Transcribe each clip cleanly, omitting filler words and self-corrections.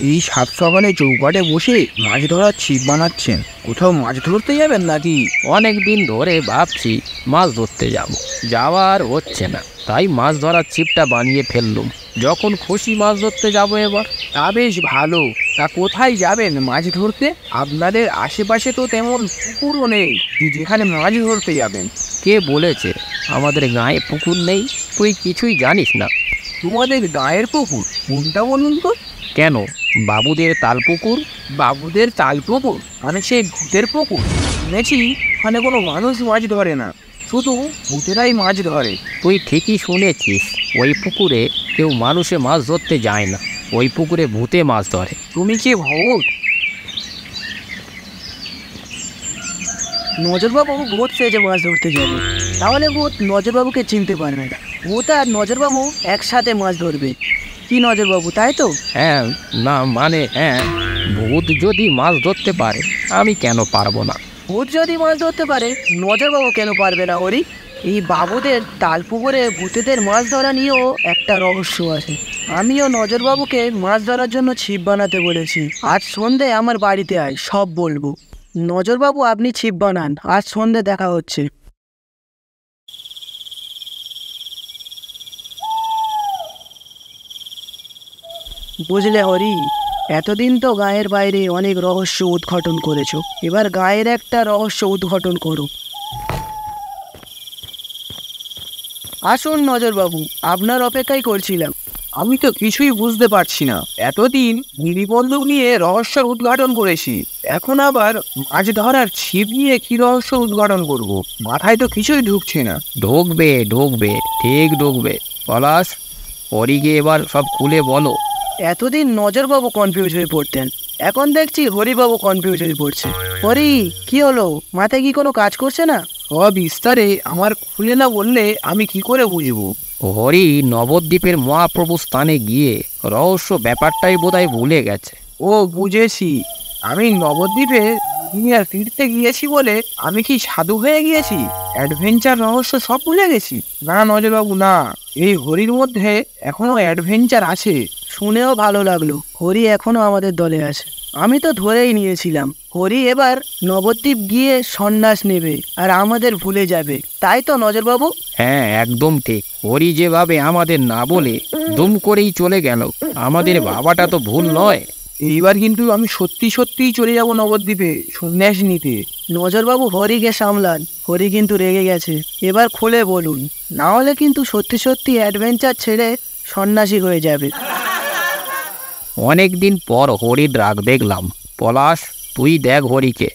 এই সাত সকালে চৌকাঠে বসে মাছ ধরার ছিপ বানাচ্ছেন। কোথাও মাছ ধরতে যাবেন নাকি? অনেক দিন ধরে ভাবছি মাছ ধরতে যাব, যাওয়ার হচ্ছে না, তাই মাছ ধরার ছিপটা বানিয়ে ফেললুম। যখন খুশি মাছ ধরতে যাব এবার। তা বেশ ভালো। তা কোথায় যাবেন মাছ ধরতে? আপনাদের আশেপাশে তো তেমন পুকুরও নেই যেখানে মাছ ধরতে যাবেন। কে বলেছে আমাদের গায়ে পুকুর নেই? তুই কিছুই জানিস না। তোমাদের গায়ের পুকুর কোনটা বলুন তো? কেন, বাবুদের তাল পুকুর। বাবুদের তাল পুকুর মানে সেই ভূতের পুকুর? শুনেছি ওখানে কোনো মানুষ মাছ ধরে না, শুধু ভূতেরাই মাছ ধরে। তুই ঠিকই শুনেছিস, ওই পুকুরে কেউ মানুষে মাছ ধরতে যায় না, ওই পুকুরে ভূতে মাছ ধরে। তুমি কি ভূত? নজরবাবু ভূত সেজে মাছ ধরতে যাবে, তাহলে ভূত নজরবাবুকে চিনতে পারবে না। ভূত আর নজরবাবু একসাথে মাছ ধরবে। কি নজরবাবু, তাই তো? হ্যাঁ, না মানে হ্যাঁ, ভূত যদি মাছ ধরতে পারে আমি কেন পারবো না? ভূত যদি মাছ ধরতে পারে নজরবাবু কেন পারবে না? হরি, এই বাবুদের তাল পুকুরে ভূতেদের মাছ ধরা নিয়েও একটা রহস্য আছে। আমিও নজরবাবুকে মাছ ধরার জন্য ছিপ বানাতে বলেছি। আজ সন্ধে আমার বাড়িতে আয়, সব বলবো। নজরবাবু আপনি ছিপ বানান, আজ সন্ধে দেখা হচ্ছে। বুঝলে হরি, এতদিন তো গায়ের বাইরে অনেক রহস্য উদ্ঘাটন করেছো, এবার গায়ের একটা রহস্য উদ্ঘাটন করো। আসুন নজরবাবু, আপনার অপেক্ষাই করছিলাম। আমি তো কিছুই বুঝতে পারছি না। এতদিন নিরিবন্ধক নিয়ে রহস্যের উদ্ঘাটন করেছি, এখন আবার মাছ ধরার ছিপ নিয়ে কি রহস্য উদ্ঘাটন করব? মাথায় তো কিছুই ঢুকছে না। ঢুকবে ঢুকবে, ঠিক ঢুকবে। পলাশ, হরিকে এবার সব খুলে বলো। এতদিন নজরবাবু কনফিউজ হয়ে পড়তেন, এখন দেখছি হরিবাবু কনফিউজ হয়ে পড়ছে। হরি, কি হলো? মাথায় কি কোনো কাজ করছে না? সব বিস্তারে আমার খুলে না বললে আমি কি করে বুঝবো? হরি নবদ্বীপের মহাপ্রভু স্থানে গিয়ে রহস্য ব্যাপারটাই বোধহয় ভুলে গেছে। ও বুঝেছি, আমি নবদ্বীপে দুনিয়ার ফিরতে গিয়েছি বলে আমি কি সাধু হয়ে গিয়েছি? অ্যাডভেঞ্চার রহস্য সব ভুলে গেছি? না নজরবাবু না, এই হরির মধ্যে এখনো অ্যাডভেঞ্চার আছে। শুনেও ভালো লাগলো, হরি এখনো আমাদের দলে আছে। আমি তো ধরেই নিয়েছিলাম হরি এবার নবদ্বীপ গিয়ে সন্ন্যাস নেবে আর আমাদের ভুলে যাবে, তাই তো নজরবাবু? হ্যাঁ, একদম ঠিক। হরি যেভাবে আমাদের না বলে দুম করেই চলে গেল, আমাদের বাবাটা তো ভুল নয়। এইবার কিন্তু আমি সত্যি সত্যিই চলে যাব নবদ্বীপে সন্ন্যাস নিতে। নজরবাবু হরিকে সামলান, হরি কিন্তু রেগে গেছে। এবার খুলে বলুন, না হলে কিন্তু সত্যি সত্যি অ্যাডভেঞ্চার ছেড়ে সন্ন্যাসী হয়ে যাবে। অনেক দিন পর হরির রাগ দেখলাম। পলাশ, তুই দেখ হরিকে।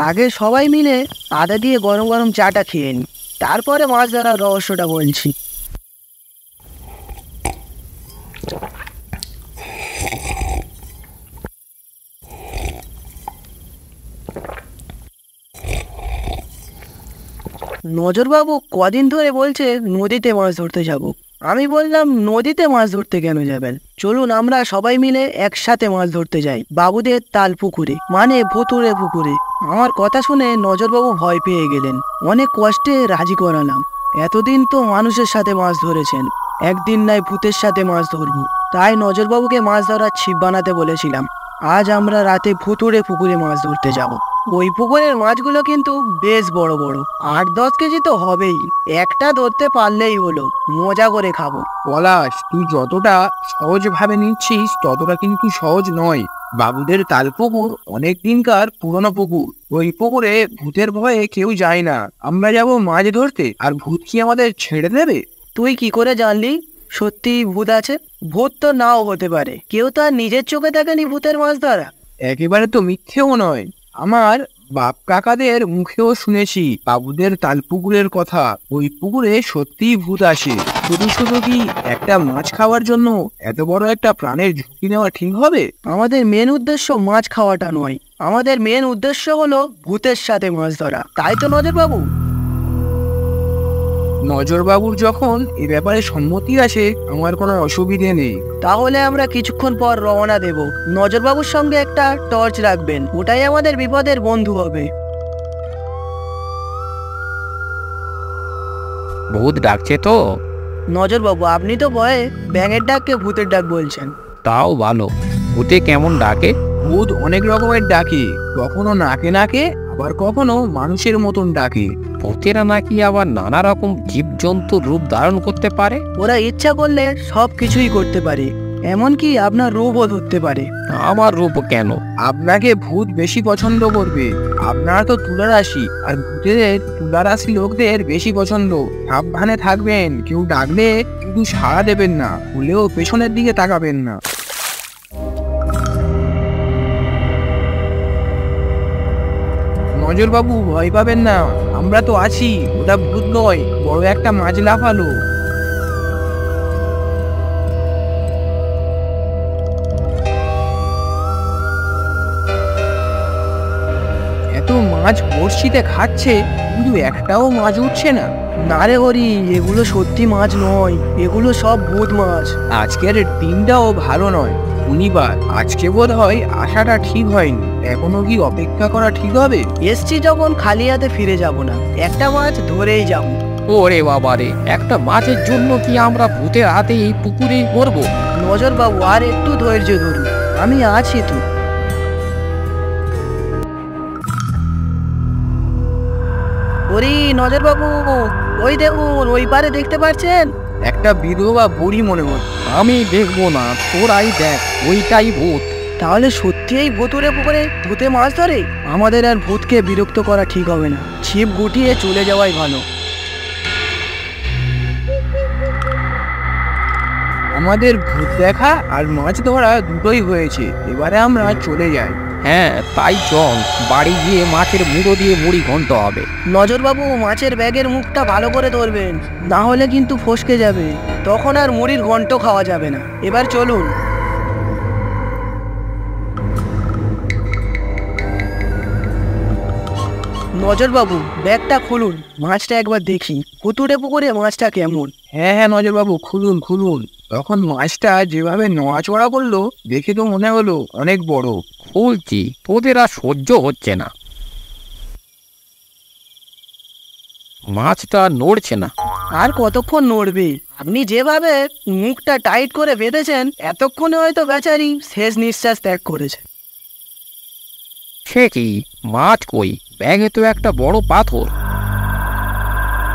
আগে সবাই মিলে আদা দিয়ে গরম গরম চাটা খেয়ে নি, তারপরে মাছ ধরার রহস্যটা বলছি। নজরবাবু কদিন ধরে বলছে নদীতে মাছ ধরতে যাব। আমি বললাম নদীতে মাছ ধরতে কেন যাবেন, চলুন আমরা সবাই মিলে একসাথে মাছ ধরতে যাই বাবুদের তাল পুকুরে, মানে ভুতুড়ে পুকুরে। আমার কথা শুনে নজরবাবু ভয় পেয়ে গেলেন। অনেক কষ্টে রাজি করালাম। এতদিন তো মানুষের সাথে মাছ ধরেছেন, একদিন নাই ভূতের সাথে মাছ ধরবো। তাই নজরবাবুকে মাছ ধরার ছিপ বানাতে বলেছিলাম। আজ আমরা রাতে ভুতুড়ে পুকুরে মাছ ধরতে যাব। ওই পুকুরের মাছগুলো কিন্তু বেশ বড় বড়, 8-10 কেজি তো হবেই। একটা ধরতে পারলেই হলো, মজা করে খাবো। পলাশ, তুই যতটা সহজ ভাবে নিচ্ছিস ততটা কিন্তু সহজ নয়। বাবুদের তাল পুকুর অনেক দিনকার পুরনো পুকুর, ওই পুকুরে ভূতের ভয়ে কেউ যায় না। আমরা যাব মাছ ধরতে, আর ভূত কি আমাদের ছেড়ে দেবে? তুই কি করে জানলি সত্যি ভূত আছে? ভূত তো নাও হতে পারে, কেউ তো আর নিজের চোখে দেখেনি ভূতের মাছ ধরা। একেবারে তো মিথ্যেও নয়, আমার বাপ কাকাদের মুখেও শুনেছি বাবুদের তাল পুকুরের কথা। ওই পুকুরে সত্যিই ভূত আসে। শুধু শুধু কি একটা মাছ খাওয়ার জন্য এত বড় একটা প্রাণের ঝুঁকি নেওয়া ঠিক হবে? আমাদের মেন উদ্দেশ্য মাছ খাওয়াটা নয়, আমাদের মেন উদ্দেশ্য হলো ভূতের সাথে মাছ ধরা, তাই তো নজরবাবু? নজরবাবুর যখন এ ব্যাপারে সম্মতি আছে আমার কোনো অসুবিধে নেই। তাহলে আমরা কিছুক্ষণ পর রওনা দেব। নজরবাবুর সঙ্গে একটা টর্চ রাখবেন, ওটাই আমাদের বিপদের বন্ধু হবে। ভূত ডাকছে তো। নজর বাবু, আপনি তো ভয়ে ব্যাঙের ডাককে ভূতের ডাক বলছেন। তাও ভালো। ভূতে কেমন ডাকে? ভূত অনেক রকমের ডাকে, কখনো নাকে নাকে, আবার কখনো মানুষের মতন ডাকে। ভূতেরা নাকি আবার নানা রকম জীবজন্তুর রূপ ধারণ করতে পারে। ওরা ইচ্ছা করলে সব কিছুই করতে পারে, এমনকি আপনার রূপও ধরতে পারে। আমার রূপ কেন? আপনাকে ভূত বেশি পছন্দ করবে। আপনারা তো তুলা রাশি, আর ভূতেদের তুলা রাশি লোকদের বেশি পছন্দ। সাবধানে থাকবেন, কেউ ডাকলে শুধু সাড়া দেবেন না, ভুলেও পেছনের দিকে তাকাবেন না। নজর বাবু, ভয় পাবেন না, আমরা তো আছি। ওটা ভূত নয়, বড় একটা মাছ লাফালো। এত মাছ বড়শিতে খাচ্ছে, কিন্তু একটাও মাছ উঠছে না। না রে হরি, এগুলো সত্যি মাছ নয়, এগুলো সব ভূত মাছ। আজকের দিনটাও ভালো নয়, শনিবার। আজকে বোধ হয় আসাটা ঠিক হয়নি। এখনো কি অপেক্ষা করা ঠিক হবে? এসছি যখন, খালি হাতে ফিরে যাব না, একটা মাছ ধরেই যাব। ওরে বাবারে, একটা মাছের জন্য কি আমরা ভূতের হাতে এই পুকুরে মরবো? নজর বাবু, আর একটু ধৈর্য ধরুন, আমি আছি তো। ওরে নজর বাবু, ওই দেখুন, ওই পারে দেখতে পাচ্ছেন? একটা বিধবা বুড়ি মনে হচ্ছে। আমি দেখবো না, তোরাই দেখ, ওইটাই ভূত। তাহলে সত্যি এই ভুতুরে পুকুরে ভূতে মাছ ধরে? আমাদের আর ভূতকে বিরক্ত করা ঠিক হবে না, ছিপ গুটিয়ে চলে যাওয়াই ভালো। আমাদের ভূত দেখা আর মাছ ধরা দুটোই হয়েছে, এবারে আমরা চলে যাই। হ্যাঁ তাই চল, বাড়ি গিয়ে মাছের মুড়ো দিয়ে মুড়ি ঘন্ট হবে। নজরবাবু, মাছের ব্যাগের মুখটা ভালো করে ধরবেন, না হলে কিন্তু ফসকে যাবে, তখন আর মুড়ির ঘন্ট খাওয়া যাবে না। এবার চলুন। নজরবাবু, ব্যাগটা খুলুন, মাছটা একবার দেখি, ভুতুড়ে পুকুরে মাছটা কেমন। হ্যাঁ হ্যাঁ নজর বাবু, খুলুন খুলুন। তখন মাছটা যেভাবে নড়াচড়া করলো, দেখে তো মনে হলো অনেক বড়। খুলছি, তোদের আর সহ্য হচ্ছে না। মাছটা নড়ছে না। আর কতক্ষণ নড়বে? আপনি যেভাবে মুখটা টাইট করে বেঁধেছেন, এতক্ষণে হয়তো বেচারি শেষ নিঃশ্বাস ত্যাগ করেছে। সে কি, মাছ কই? ব্যাগে তো একটা বড় পাথর।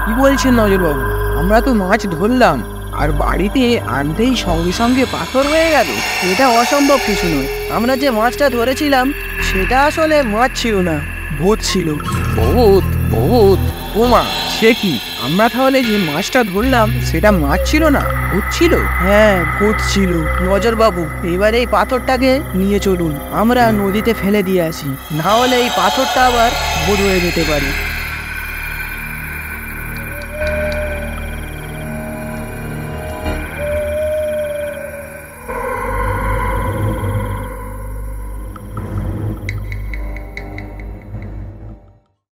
কি বলছেন নজর বাবু? আমরা তো মাছ ধরলাম, আর বাড়িতে আনতেই সঙ্গে সঙ্গে পাথর হয়ে গেল। এটা অসম্ভব কিছু নয়, আমরা যে মাছটা ধরেছিলাম সেটা আসলে মাছ ছিল না, ভূত ছিল। ভূত ভূত। ওমা, সে কি? আমরা তাহলে যে মাছটা ধরলাম সেটা মাছ ছিল না, ভূত ছিল? হ্যাঁ, ভূত ছিল। নজরবাবু, এবার এই পাথরটাকে নিয়ে চলুন, আমরা নদীতে ফেলে দিয়ে আসি, না হলে এই পাথরটা আবার ভূত হয়ে যেতে পারে।